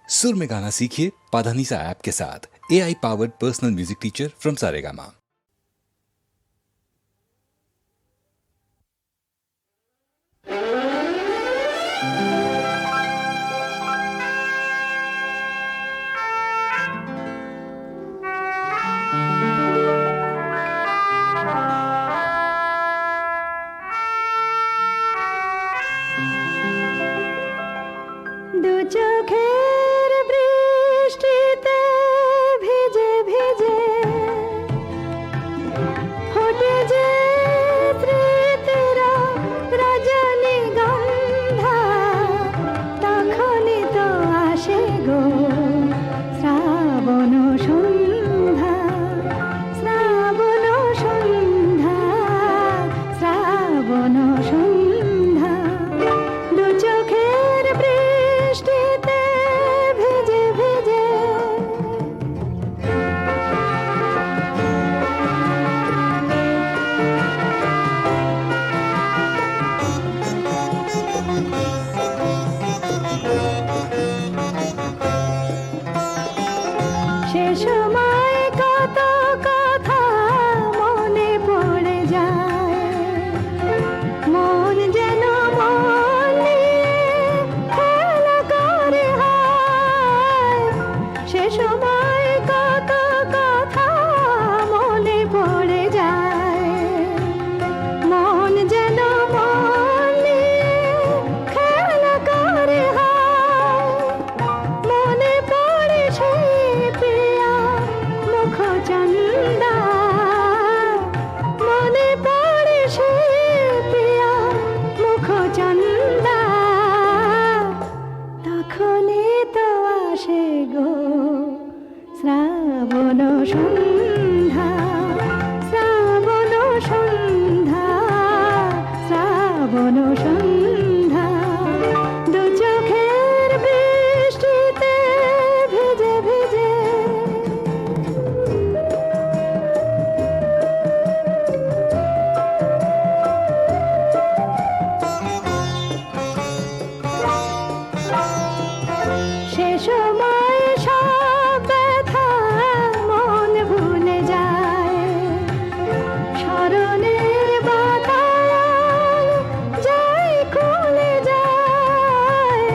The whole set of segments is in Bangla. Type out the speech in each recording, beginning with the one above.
सुर में गाना सीखिए पाधानीसा ऐप के साथ। AI powered personal music teacher from Saregama. দু চোখের বৃষ্টিতে ভিজে ভিজে ফোটে যে স্মৃতির রজনীগন্ধা, তখনই তো আসে গো শ্রাবণ সন্ধ্যা, শ্রাবণ সন্ধ্যা, শ্রাবণ সন্ধ্যা। দু চোখের বৃষ্টিতে ভিজে ভিজে সে সময় কত কথা মনে পড়ে যায়, মন যেন মন নিয়ে খেলা করে হায়। সে সময় কত কথা মনে পড়ে যায়, মন যেন মন নিয়ে খেলা করে হায়। মনে পড়ে সেই প্রিয়া মুখচন্দা, মনে পড়ে সেই প্রিয়া মুখচন্দা, তখনই তো আসে গো শ্রাবণ সন্ধ্যা, শ্রাবণ সন্ধ্যা, শ্রাবণ সন্ধ্যা। দু চোখের বৃষ্টিতে ভিজে ভিজে সে সময় সব ব্যথা মন ভুলে যায়, স্মরণের বাতায়ন যায় খুলে যায়।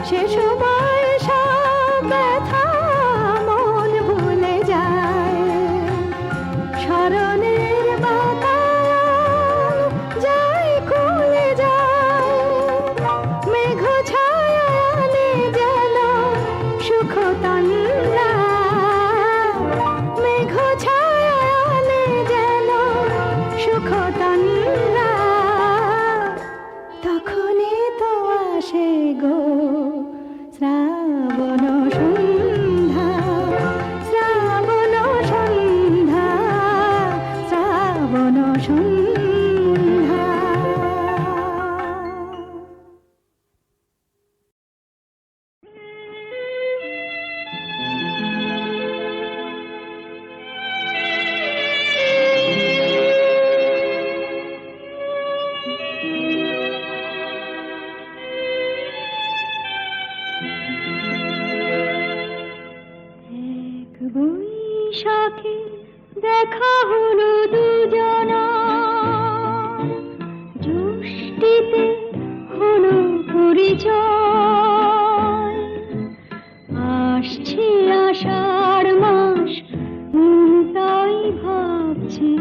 সে সময় সব ব্যথা মন ভুলে যায়, স্মরণের বাতায়ন যায় খুলে যায়। মেঘ ছায়ালে যেন সুখ তন্দ্রা, মেঘ ছায়ালে যেন সুখ তন্দ্রা, তখনই তো আসে গো শ্রাবণ সন্ধ্যা, শ্রাবণ সন্ধ্যা, শ্রাবণ সন্ধ্যা। এক বৈশাখে দেখা হলো দুজনা, জ্যৈষ্ঠীতে হলো পরিচয়। আসছে আষাঢ় মাস, তাই ভাবছি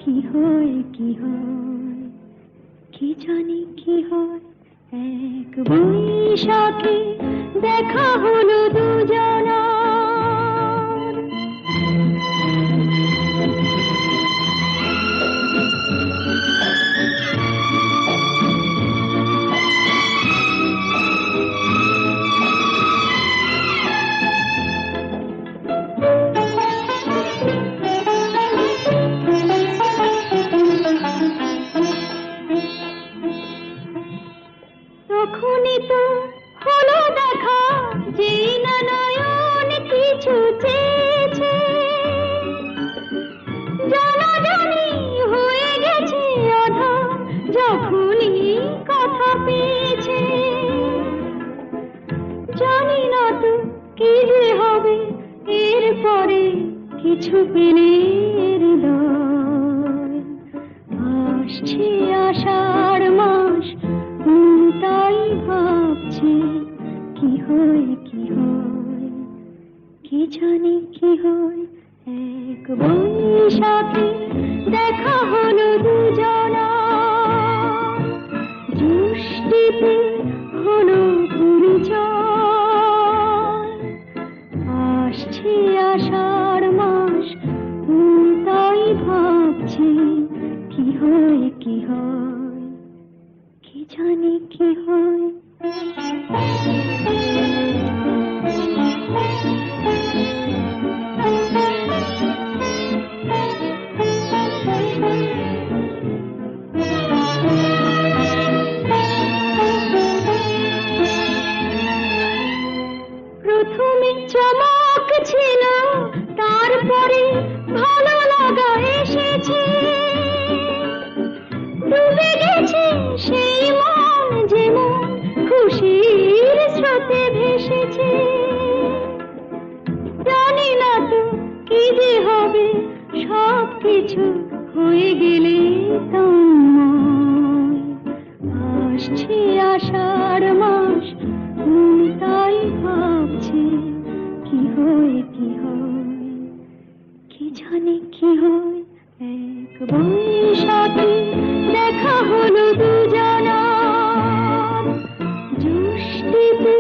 কি হয় কি হয়, কি জানি কি হয়। এক বৈশাখে দেখা হলো দুজনা, তখনই তো হলো দেখা কি যে হবে এরপরে কিছু পেলে হৃদয়। আসছে আষাঢ় মাস, তাই ভাবছি কি হয় কি হয়, কি জানি কি হয়। এক বৈশাখে দেখা হলো দুজনা, জ্যৈষ্ঠীতে হলো পরিচয়। আসছে আষাঢ় মাস, তাই ভাবছি কি হয় কি হয়, কি জানি কি হয়। প্রথমে চমক ছিল, তারপরে ভালো লাগা এসেছে। ডুবে গেছে সেই মন, যেমন খুশির স্রোতে ভেসেছে। জানি না তো কি যে হবে, সব কিছু হয়ে গেলে তন্ময়। আসছে আষাঢ় মাস, তাই ভাবছি কি হয় কি হয়, কি জানি কি হয়। এক বৈশাখে দেখা হলো দুজনার, জ্যৈষ্ঠীতে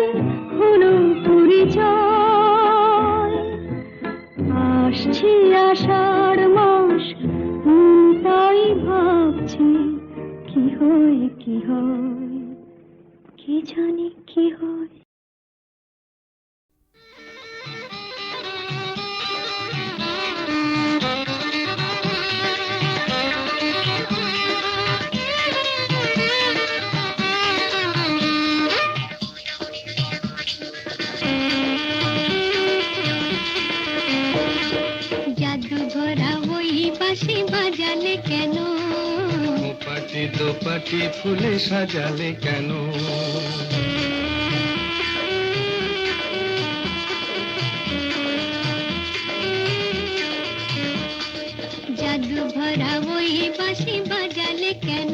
হলো পরিচয়। আসছে আষাঢ় মাস, তাই ভাবছি কি হয় কি হয়, কি জানি কি হয়। জাদু ভরা ওই বাঁশি বাজালে কেন, পাটি দোপাটি ফুলে সাজালে কেন, জাদু ভরা ওই বাঁশি বাজালে কেন,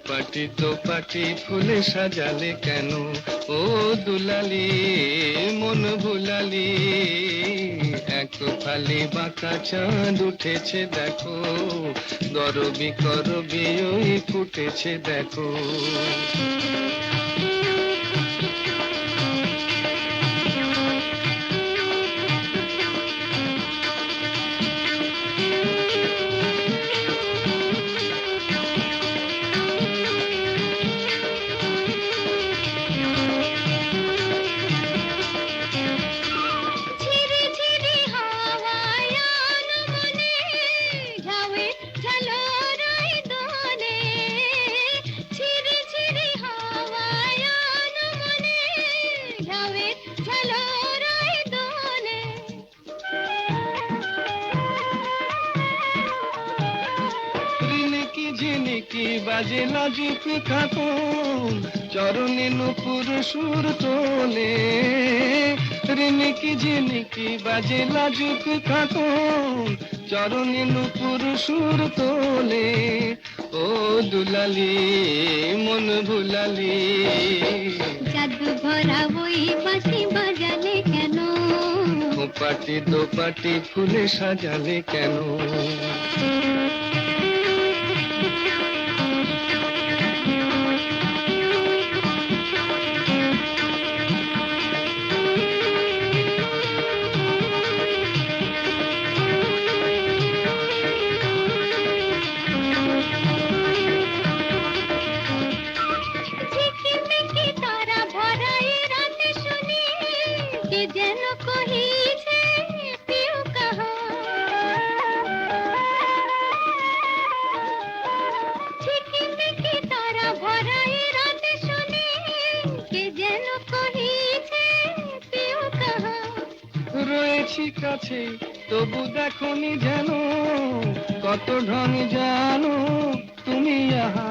পাটি দোপাটি ফুলে সাজালে কেন। ও দুলালি মন ভুলালি, এক ফালি বাঁকা চাঁদ উঠেছে দেখো, গরবি করবি ওই ফুটেছে দেখো। ঝিরি ঝিরি হাওয়ায় আনমনে ঝাউয়ে ঝালরাই দোলে। ঝিরি ঝিরি হাওয়ায় আনমনে ঝাউয়ে ঝালরাই দোলে। রিনিকি ঝিনিকি বাজে লাজুক খাতুন, চরণে নুপুর সুর তোলে। রিনিকি ঝিনিকি বাজে লাজুক খাতুন, চরণে নুপুর সুর তোলে। ও দুলালি মন ভুলালি, জাদু ভরা ওই বাঁশি বাজালে কেন, পাটি দোপাটি ফুলে সাজালে কেন। ঝিকিমিকি তারা ভরা এই রাতে শুনি, কে যেন কহিছে পিউ কাহা। ঝিকিমিকি তারা ভরা এই রাতে শুনি, কে যেন কহিছে পিউ কাহা। রয়েছি কাছে তবু দেখনি যেন, কত ঢং জানো তুমি আহা।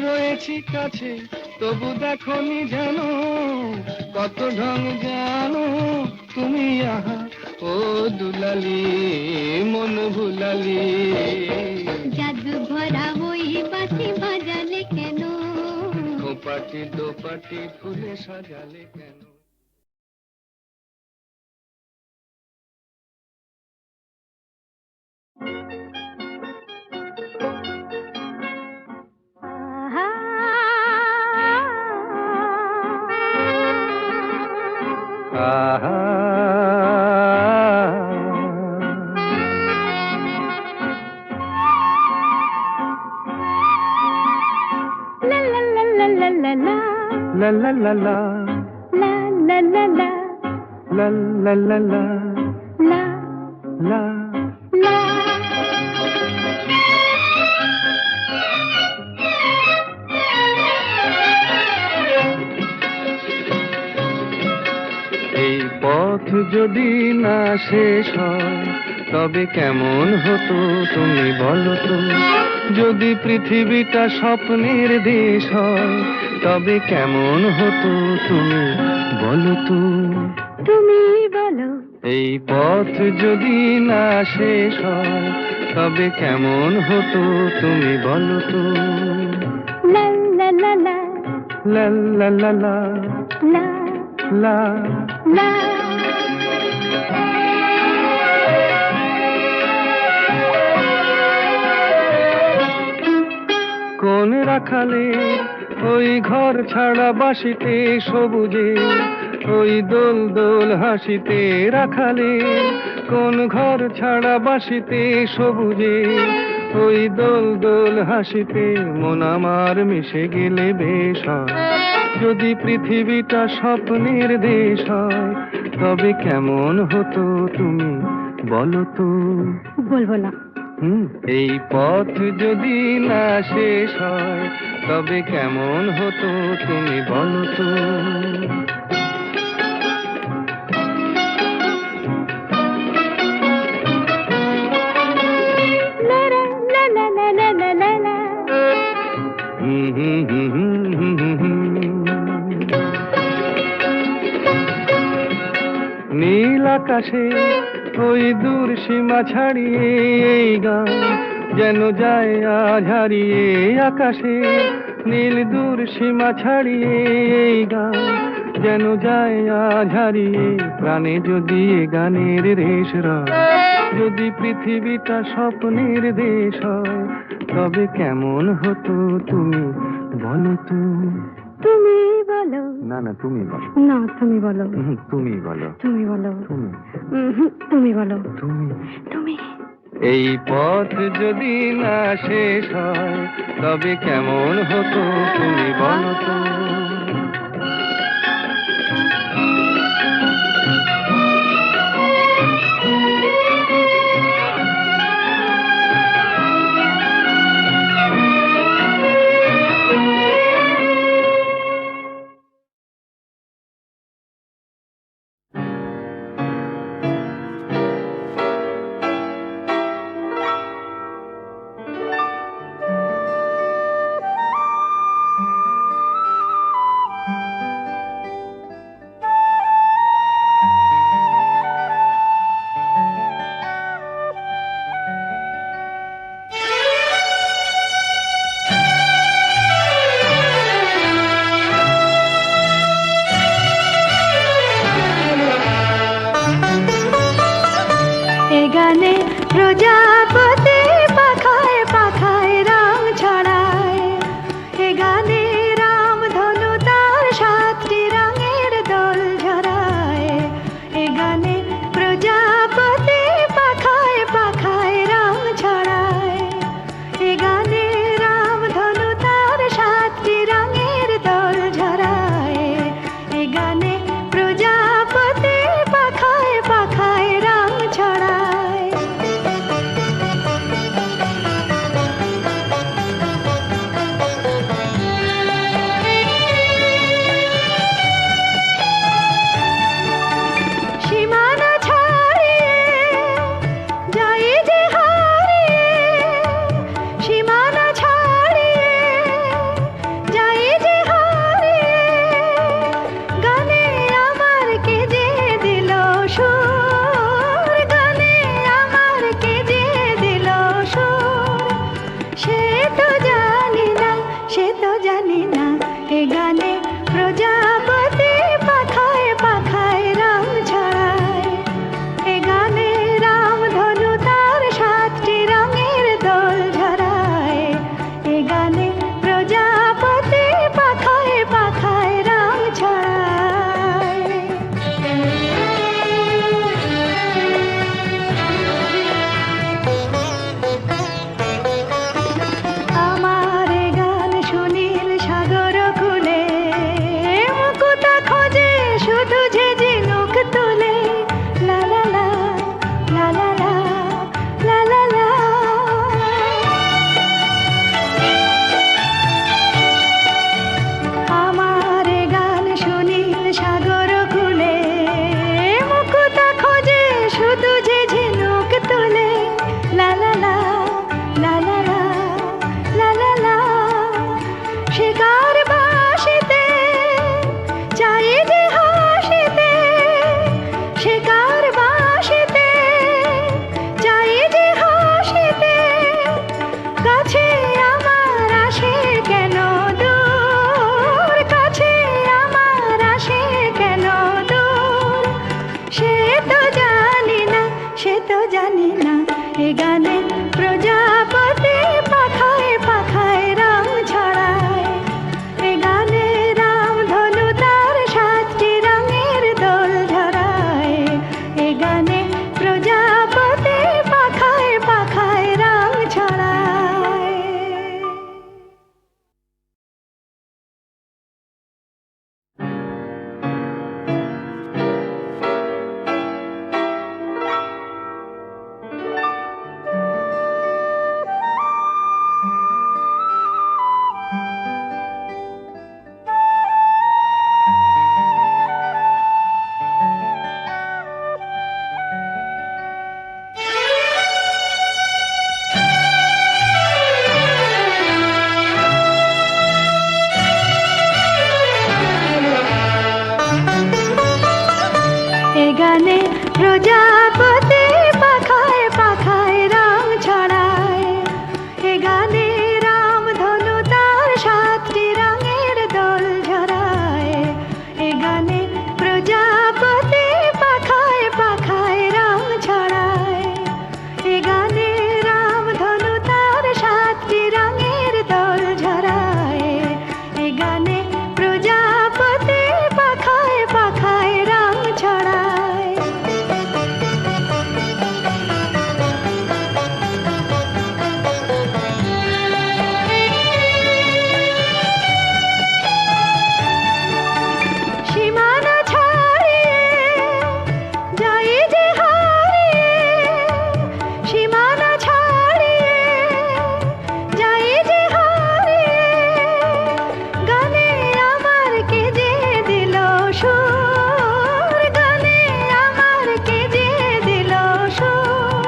রয়েছি কাছে তবু দেখনি যেন, কত ঢং জানো তুমি আহা ও দুলালি মন ভুলালি জাদু ভরা ওই বাঁশি বাজালে কেন দোপাটি দোপাটি ফুলে সাজালে কেন আহা লা লা লা লা লা লা লা লা লা লা লা লা লা লা লা লা লা লা এই পথ যদি না শেষ হয় তবে কেমন হতো তুমি বলো তো যদি পৃথিবীটা স্বপ্নের দেশ হয় তবে কেমন হতো তুমি বলো তো তুমি বলো এই পথ যদি না শেষ হয় তবে কেমন হতো তুমি বলো তো লা লা লা লা লা লা লা লা লা লা লা কোন রাখালে ওই ঘর ছাড়া বাসিতে সবুজে ওই দোল দোল হাসিতে রাখালে কোন ঘর ছাড়া বাসিতে সবুজে ওই দোল দোল হাসিতে মন আমার মিশে গেলে বেশ হয় যদি পৃথিবীটা স্বপ্নের দেশ হয় তবে কেমন হতো তুমি বলো তো বলবো না এই পথ যদি না শেষ হয় তবে কেমন হতো তুমি বলো তো লা লা লা লা লা লা লা লা নীল আকাশে ওই দূর সীমা ছাড়িয়ে এই গান যেন যায় আজ হারিয়ে আকাশে নীল দূর সীমা ছাড়িয়ে এই গান যেন যায় আজ হারিয়ে প্রাণে যদি এ গানের রেশ রয় যদি পৃথিবীটা স্বপ্নের দেশ হয় তবে কেমন হতো তুমি বলো তো তুমি বলো না না তুমি বলো না তুমি বলো তুমি বলো তুমি বলো তুমি তুমি বলো তুমি তুমি এই পথ যদি না শেষ হয় তবে কেমন হতো তুমি বলো তো জানি না এ গানে প্রজাপতি পাখায় পাখায় রং ছড়ায় এ গানে রামধনু তার 7টি রঙের দোল ঝরায় এ গানে প্রজাপতি পাখায় পাখায় রং ছড়ায়। এ গানে প্রজাপতি পাখায় পাখায় রং ছড়ায় এ গানে রামধনু তার 7টি রঙের দোল ঝরায় এ গানে প্রজাপতি পাখায় পাখায় রং ছড়ায় এ গানে রামধনু তার 7টি রঙের দোল ঝরায় এ গানে প্রজাপতি পাখায় পাখায় রং ছড়ায়। সীমানা ছাড়িয়ে যাই যে হারিয়ে সীমানা ছাড়িয়ে যাই যে হারিয়ে গানে আমার কে যে দিল সুর গানে আমার কে যে দিল সুর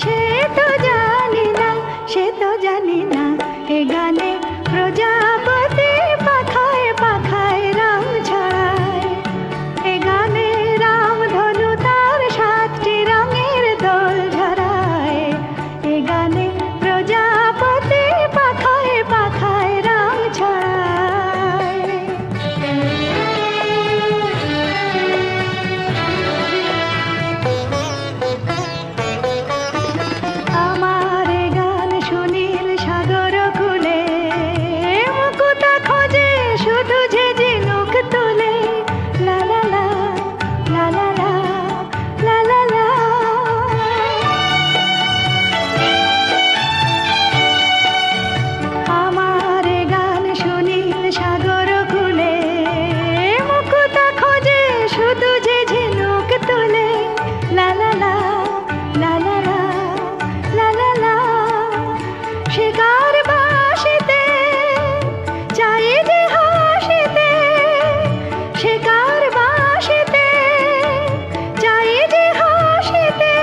সে তো জানি না সে তো জানি না এ গানে প্রজাপতি পাখায় পাখায় রং ছড়ায় এ গানে রামধনু তার 7টি রঙের দোল ঝরায় এ গানে প্রজাপতি পাখায় পাখায় রং ছড়ায়। আমার এ গান সুনীল সাগর কুলে মুকুতা খোঁজে শুধু যে ঝিনুক তুলে লা লা লা লা লা লা লা লা লা। আমার এ গান সুনীল সাগর কুলে মুকুতা খোঁজে শুধু যে ঝিনুক তুলে লা লা লা লা লা লা লা লা লা। শিকার বাসিতে চাই যে হাসিতে শিকার বাসিতে চাই যে হাসিতে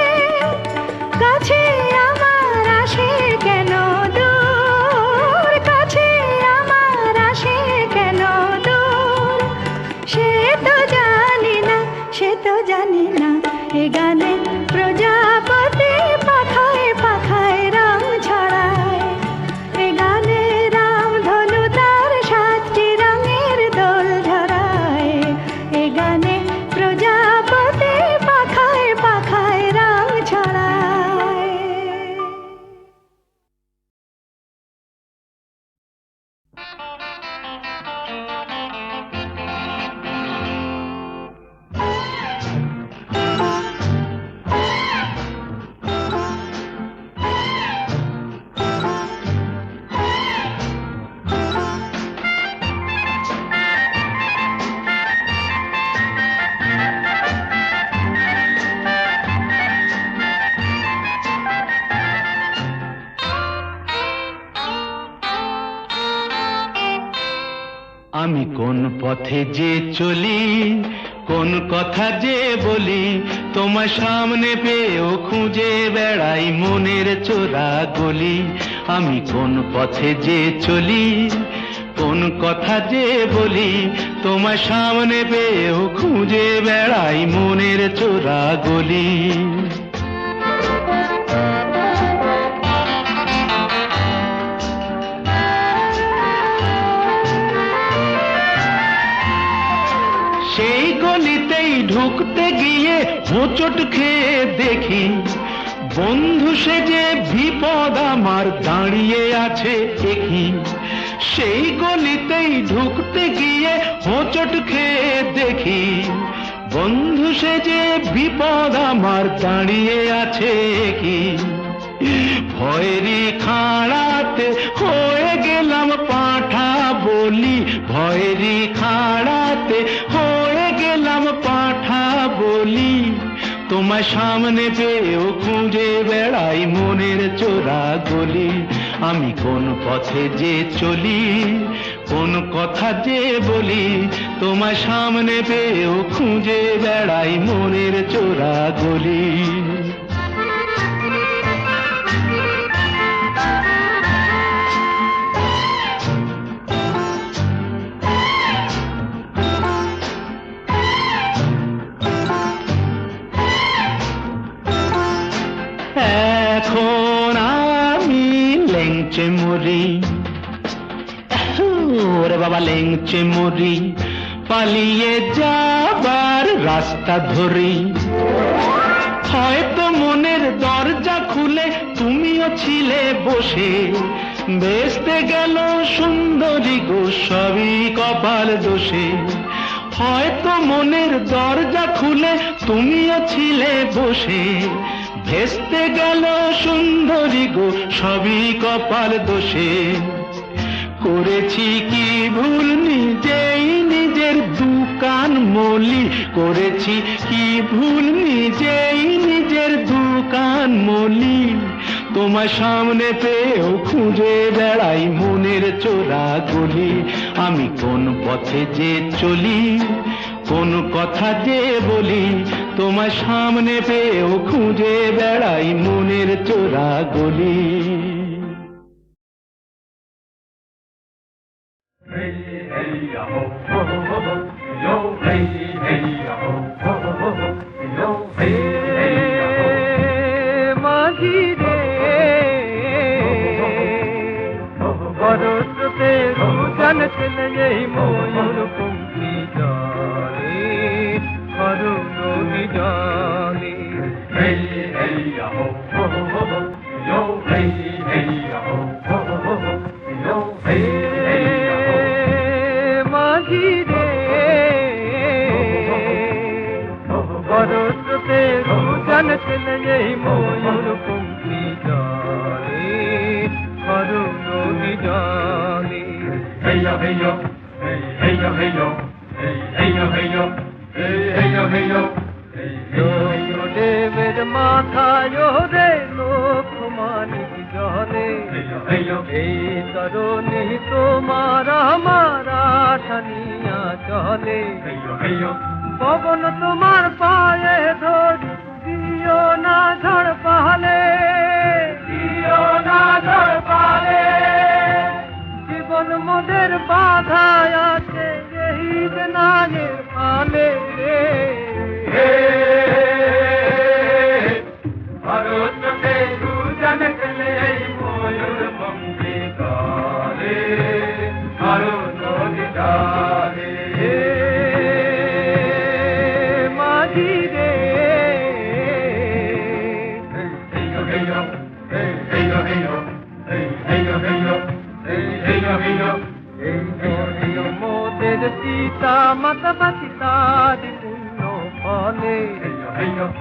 কাছে আমার আসে কেন দূর কাছে আমার আসে কেন দূর সে তো জানি না সে তো জানি না এ গানে প্রজাপতি পাখায় পাখায় রং ছড়ায় এ গানে রামধনু তার 7টি রঙের দোল ঝরায় এ গানে প্রজাপতি পাখায় পাখায় রং ছড়ায়। আমি কোন পথে যে চলি কোন কথা যে বলি তোমার সামনে পেয়েও খুঁজে বেড়াই মনের চোরা গলি। আমি কোন পথে যে চলি কোন কথা যে বলি তোমার সামনে পেয়েও খুঁজে বেড়াই মনের চোরা গলি। সেই গলিতেই ঢুকতে গিয়ে হোঁচট খেয়ে দেখি বন্ধু সেজে বিপদ আমার দাঁড়িয়ে আছে একই। সেই গলিতেই ঢুকতে গিয়ে হোঁচট খেয়ে দেখি বন্ধু সেজে বিপদ আমার দাঁড়িয়ে আছে কি। ভয়েরই খাড়াতে হয়ে গেলাম পাঁঠা বলি, ভয়েরই খাড়াতে হয়ে গেলাম পাঁঠা বলি। তোমার সামনে পেয়েও খুঁজে বেড়াই মনের চোরা গলি। আমি কোন পথে যে চলি, কোন কথা যে বলি, তোমার সামনে পেয়েও খুঁজে বেড়াই মনের চোরা গলি। এখন আমি লেংচে মরি, ওরে বাবা লেংচে মরি, পালিয়ে যাবার রাস্তা ধরি। হয়তো মনের দরজা খুলে তুমিও ছিলে বসে, বেসতে গেল সুন্দরী গো সবই কপাল দোষে। হয়তো মনের দরজা খুলে তুমিও ছিলে বসে, ভেস্তে গেল সুন্দরী গো সবই কপাল দোষে। করেছি কি ভুল নিজেই নিজের দোকান মলি, করেছি কি ভুল নিজেই নিজের দোকান মলি। তোমার সামনে পেয়েও খুঁজে বেড়াই মনের চোরা গলি। আমি কোন পথে যে চলি, কোন কথা যে বলি, তোমার সামনে পেয়েও খুঁজে বেড়াই মনের চোরা গলি। মাঝি রে বরসতে রোজান চলে এই ময়ূর পঙ্খী জানে করুণ জানে। মাঝি রে বরসতে রোজান চলে এই ময়ূর পঙ্খী জানে করুণ জানে। Heyo, heyo, heyo, heyo, heyo, heyo, heyo, heyo, heyo, দেবের মাথায় রে লোক মানিক জলে, এই কারণে তোমার আমার আশানিয়া চলে। পবন তোমার পায়ে ধরি দিও না ঝড় পাহালে, দিও না ঝড় পাহালে। জীবন মোদের বাধায় আছে এই নাগের ফালে রে। ভারতকে দুজন চলে ময়ূর পঙ্খী কালে, ভারত কালে। মাঝি রে হেyo, heyo, heyo, heyo, heyo, heyo, heyo, heyo, heyo, মোদের সীতা মাতা পিতার পুণ্য ফলে,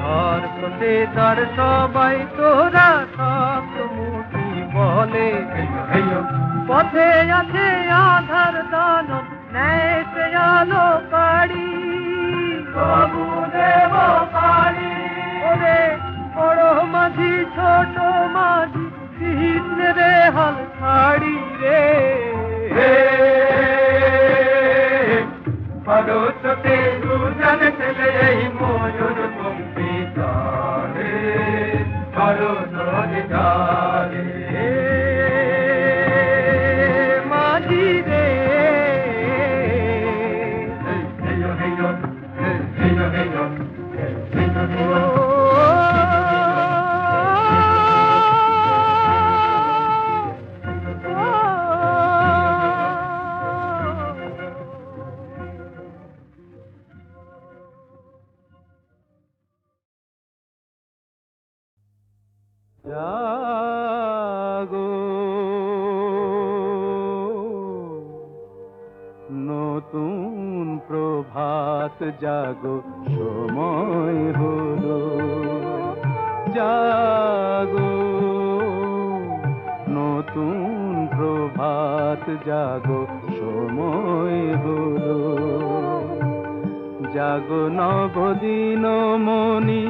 ধর পথে তার সবাই তোরা সব মুঠি বলে। পথে আছে আধার দানব ন্যায় সে আলো কাড়ি, প্রভু দেব পারি। ওরে বড় মাঝি ছোট মাঝি কৃষ্ণ রে হাল ছাড়ি রে। ভারতকে দুজন চলে ময়ূর পঙ্খী কালে, ভারত কালে। মাঝি রে হেyo, heyo, heyo, heyo, heyo, heyo, জাগো নতুন প্রভাত জাগো সময় হলো জাগো নতুন প্রভাত জাগো সময় হলো জাগো নবদিন মনি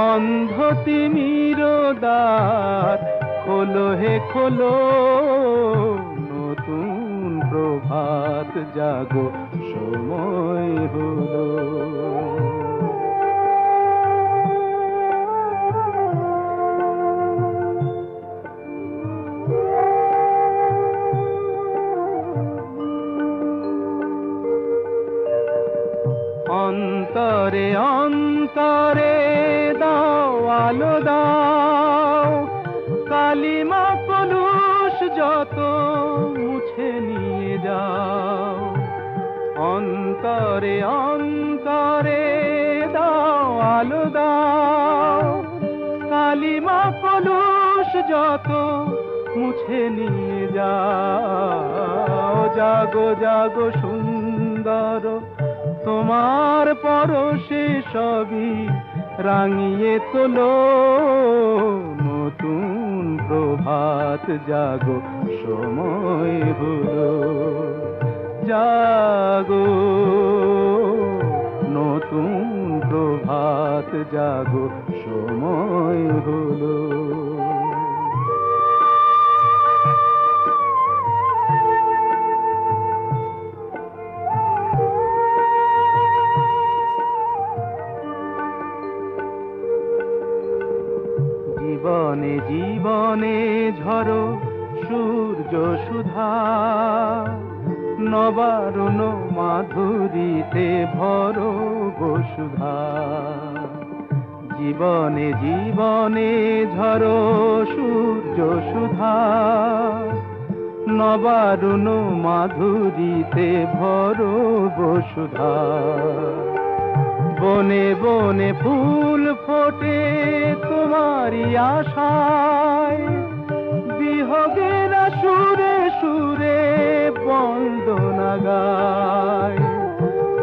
অন্ধ তিমির দ্বার খোলো হে খোলো নতুন প্রভাত জাগো সময় হলো অন্তরে অন্তরে দাও আলো দাও কালিমা কলুষ যত মুছে নিয়ে যাও অন্তরে অন্তরে দাও আলো দাও কালিমা কলুষ যত মুছে নিয়ে যাও জাগো জাগো সুন্দর তোমার পরশে সবই রাঙিয়ে তোলো নতুন প্রভাত জাগো সময় হলো জাগো নতুন প্রভাত জাগো সময় হলো জীবনে জীবনে ঝরো সূর্য সুধা নবারুণ মাধুরীতে ভরো বসুধা জীবনে জীবনে ঝরো সূর্য সুধা নবারুণ মাধুরীতে ভরো বসুধা বনে বনে ফুল ফোটে তোমারি আশায় বিহগের সুরে সুরে বন্দনা গায়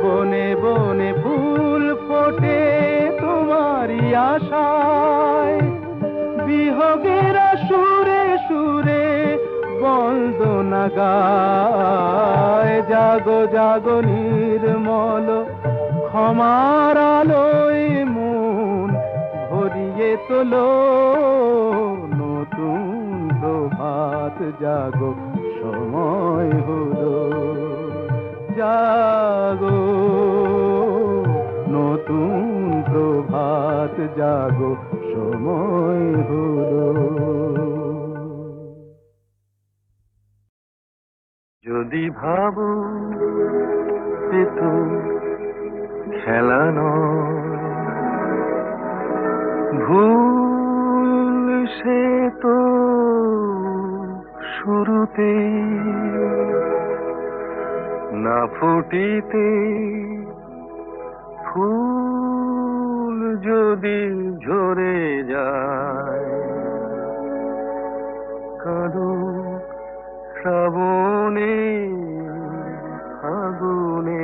বনে বনে ফুল ফোটে তোমারি আশায় বিহগের সুরে সুরে বন্দনা গায় জাগো জাগো নির্মল ক্ষমার আলোয় মন ভরিয়ে তোলো নতুন প্রভাত জাগো সময় হলো জাগো নতুন প্রভাত জাগো সময় হলো যদি ভাবো পেতো খেলা নয় ভুল সে তো শুরুতে না ফুটিতে ফুল যদি ঝরে যায় কারো শ্রাবণে আগুনে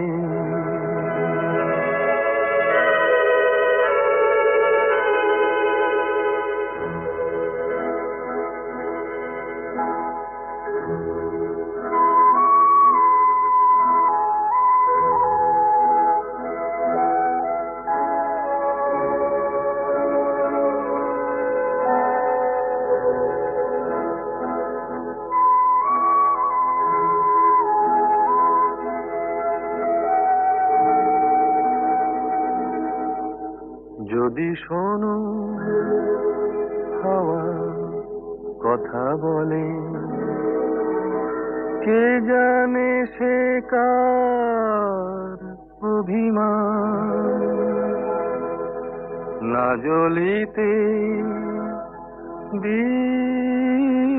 যদি শোনো হাওয়া কথা বলে কে জানে সে কার অভিমান না জ্বলিতে দীপ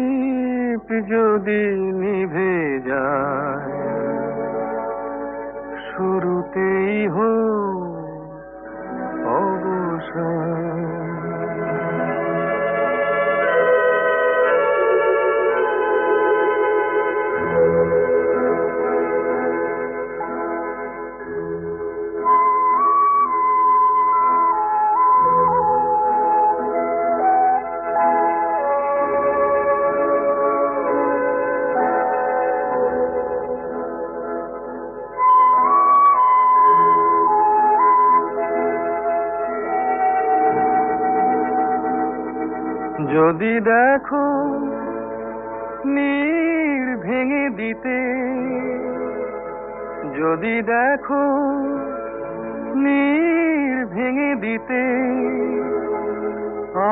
যদি নিভে যায় শুরুতেই হোক অবসান যদি দেখো নীড় ভেঙে দিতে, যদি দেখো নীড় ভেঙে দিতে,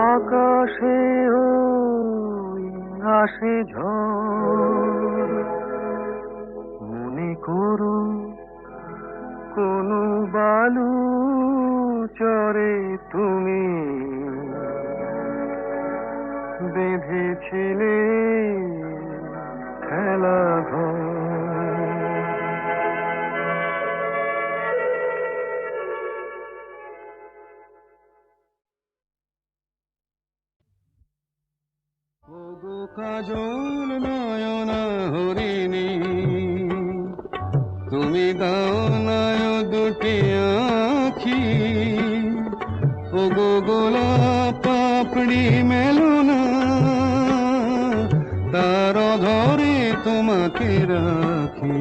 আকাশে ওই আসে ঝড়, মনে করো কোন বালু চরে তুমি বেঁধেছিলে খেলা ঘর। ওগো কাজল নয়না হরিণী, তুমি দাও নয় দুটি আখি, ওগো গোলাপ পাপড়ি মেলো না, তার ধরে তোমাকে রাখি।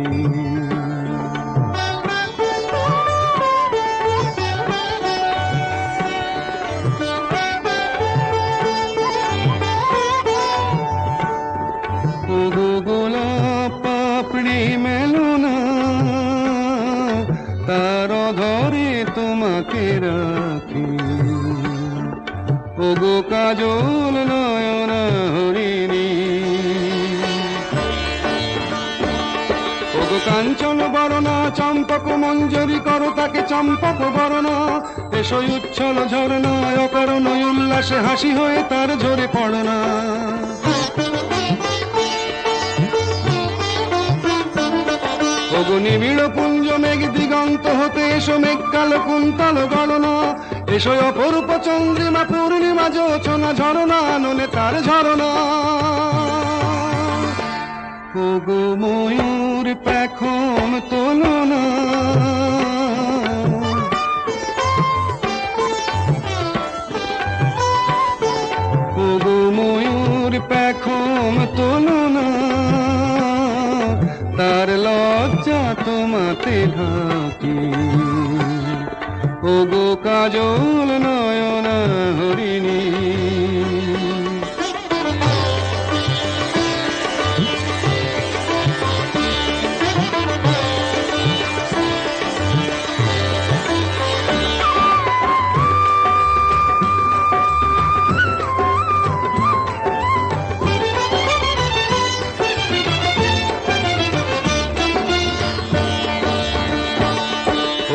ওগো গোলাপ পাপড়ি মেলো না, তার ধরে তোমাকে রাখি। ওগো কাজল নয়না হরিণী, ওগো কাঞ্চন বরণা চম্পক মঞ্জরি করো তাকে চম্পক বরণা, এসই উচ্ছল ঝরনা অকারণ উল্লাসে হাসি হয়ে তার ঝরে পড়না। ওগো নিবিড় পুঞ্জ মেঘ দিগন্ত হতে এসো মেঘ কালো কুন্তল গণনা, এসো অপরূপ চন্দ্রিমা পূর্ণিমা যোচনা ঝরনা ননে তার ঝরনা। ওগো ময়ূর পেখম তোলো না, ওগো ময়ূর পেখম তোলো না, তার লজ্জা তোমাতে ঢাকি। ওগো কাজল নয়না হরিণী,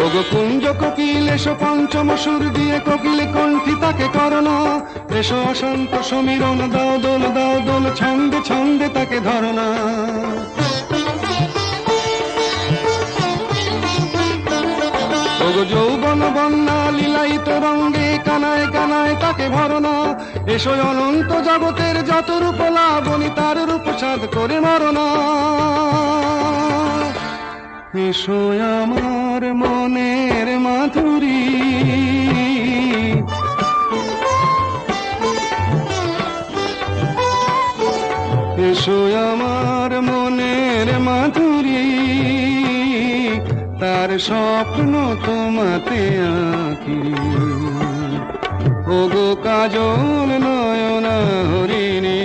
ওগো কুঞ্জ কোকিল এসো পঞ্চম সুর দিয়ে কোকিলে কণ্ঠী তাকে করোনা, এসো অশান্ত সমীরণ দাও দোল ছন্দে ছন্দে তাকে ধরনা। ওগো যৌবন বন্যা লীলায়িত রঙ্গে কানায় কানায় তাকে ভরনা, এসো অনন্ত জগতের যত রূপ লাবণী তার রূপ সাধ করে মরনা। এসো আমার মনের মাধুরী, এসো আমার মনের মাধুরী, তার স্বপ্ন তোমাতে আঁকি। ওগো কাজল নয়না হরিণী,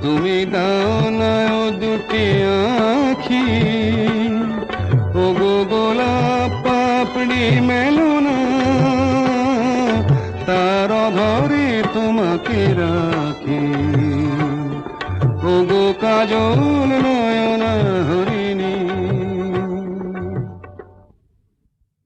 তুমি দাও নয় দুটি আঁখি, ওগো গোলাপ পাপড়ি মেলো না, তার ধরে তোমাকে রাখি। ওগো কাজল